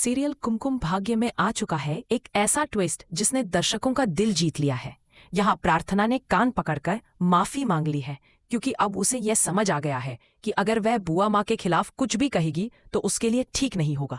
Serial Kumkum Bhagya में आ चुका है एक ऐसा ट्विस्ट जिसने दर्शकों का दिल जीत लिया है। यहाँ प्रार्थना ने कान पकड़कर माफी मांग ली है क्योंकि अब उसे यह समझ आ गया है कि अगर वह बुआ माँ के खिलाफ कुछ भी कहेगी तो उसके लिए ठीक नहीं होगा।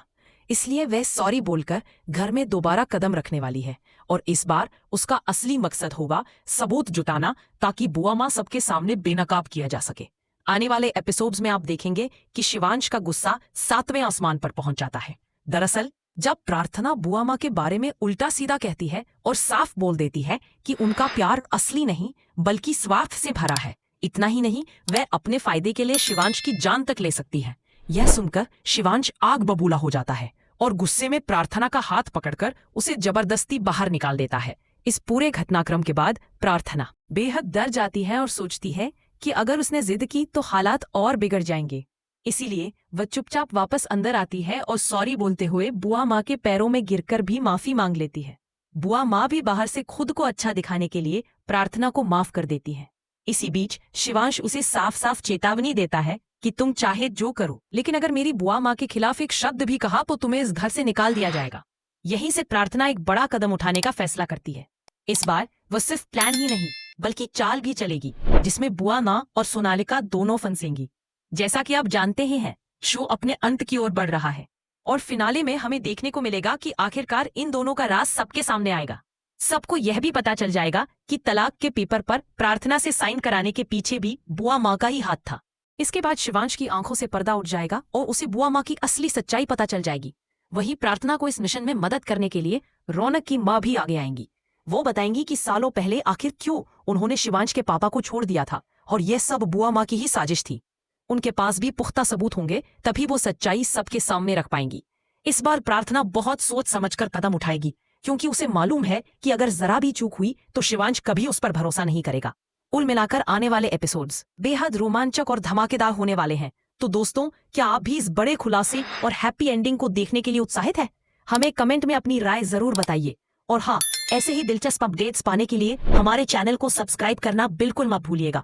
इसलिए वह सॉरी बोलकर घर में दोबारा कदम रखने वाली है और इस बार उसका असली मकसद होगा सबूत जुटाना, ताकि बुआ माँ सबके सामने बेनकाब किया जा सके। आने वाले एपिसोड्स में आप देखेंगे कि शिवांश का गुस्सा 7वें आसमान पर पहुंच जाता है। दरअसल जब प्रार्थना बुआ माँ के बारे में उल्टा सीधा कहती है और साफ बोल देती है कि उनका प्यार असली नहीं बल्कि स्वार्थ से भरा है, इतना ही नहीं, वह अपने फायदे के लिए शिवांश की जान तक ले सकती है। यह सुनकर शिवांश आग बबूला हो जाता है और गुस्से में प्रार्थना का हाथ पकड़कर उसे जबरदस्ती बाहर निकाल देता है। इस पूरे घटनाक्रम के बाद प्रार्थना बेहद डर जाती है और सोचती है कि अगर उसने जिद की तो हालात और बिगड़ जाएंगे। इसीलिए वह चुपचाप वापस अंदर आती है और सॉरी बोलते हुए बुआ माँ के पैरों में गिरकर भी माफी मांग लेती है। बुआ माँ भी बाहर से खुद को अच्छा दिखाने के लिए प्रार्थना को माफ कर देती है। इसी बीच शिवांश उसे साफ साफ चेतावनी देता है कि तुम चाहे जो करो, लेकिन अगर मेरी बुआ माँ के खिलाफ एक शब्द भी कहा तो तुम्हें इस घर से निकाल दिया जाएगा। यहीं से प्रार्थना एक बड़ा कदम उठाने का फैसला करती है। इस बार वह सिर्फ प्लान ही नहीं बल्कि चाल भी चलेगी जिसमें बुआ माँ और सोनालिका दोनों फंसेंगी। जैसा कि आप जानते ही हैं, शो अपने अंत की ओर बढ़ रहा है और फिनाले में हमें देखने को मिलेगा कि आखिरकार इन दोनों का राज सबके सामने आएगा। सबको यह भी पता चल जाएगा कि तलाक के पेपर पर प्रार्थना से साइन कराने के पीछे भी बुआ माँ का ही हाथ था। इसके बाद शिवांश की आंखों से पर्दा उठ जाएगा और उसे बुआ माँ की असली सच्चाई पता चल जाएगी। वहीं प्रार्थना को इस मिशन में मदद करने के लिए रौनक की माँ भी आगे आएंगी। वो बताएंगी कि सालों पहले आखिर क्यों उन्होंने शिवांश के पापा को छोड़ दिया था और यह सब बुआ माँ की ही साजिश थी। उनके पास भी पुख्ता सबूत होंगे, तभी वो सच्चाई सबके सामने रख पाएंगी। इस बार प्रार्थना बहुत सोच समझकर कदम उठाएगी क्योंकि उसे मालूम है कि अगर जरा भी चूक हुई तो शिवांश कभी उस पर भरोसा नहीं करेगा। कुल मिलाकर आने वाले एपिसोड्स बेहद रोमांचक और धमाकेदार होने वाले हैं। तो दोस्तों, क्या आप भी इस बड़े खुलासे और हैप्पी एंडिंग को देखने के लिए उत्साहित है? हमें कमेंट में अपनी राय जरूर बताइए और हाँ, ऐसे ही दिलचस्प अपडेट्स पाने के लिए हमारे चैनल को सब्सक्राइब करना बिल्कुल मत भूलिएगा।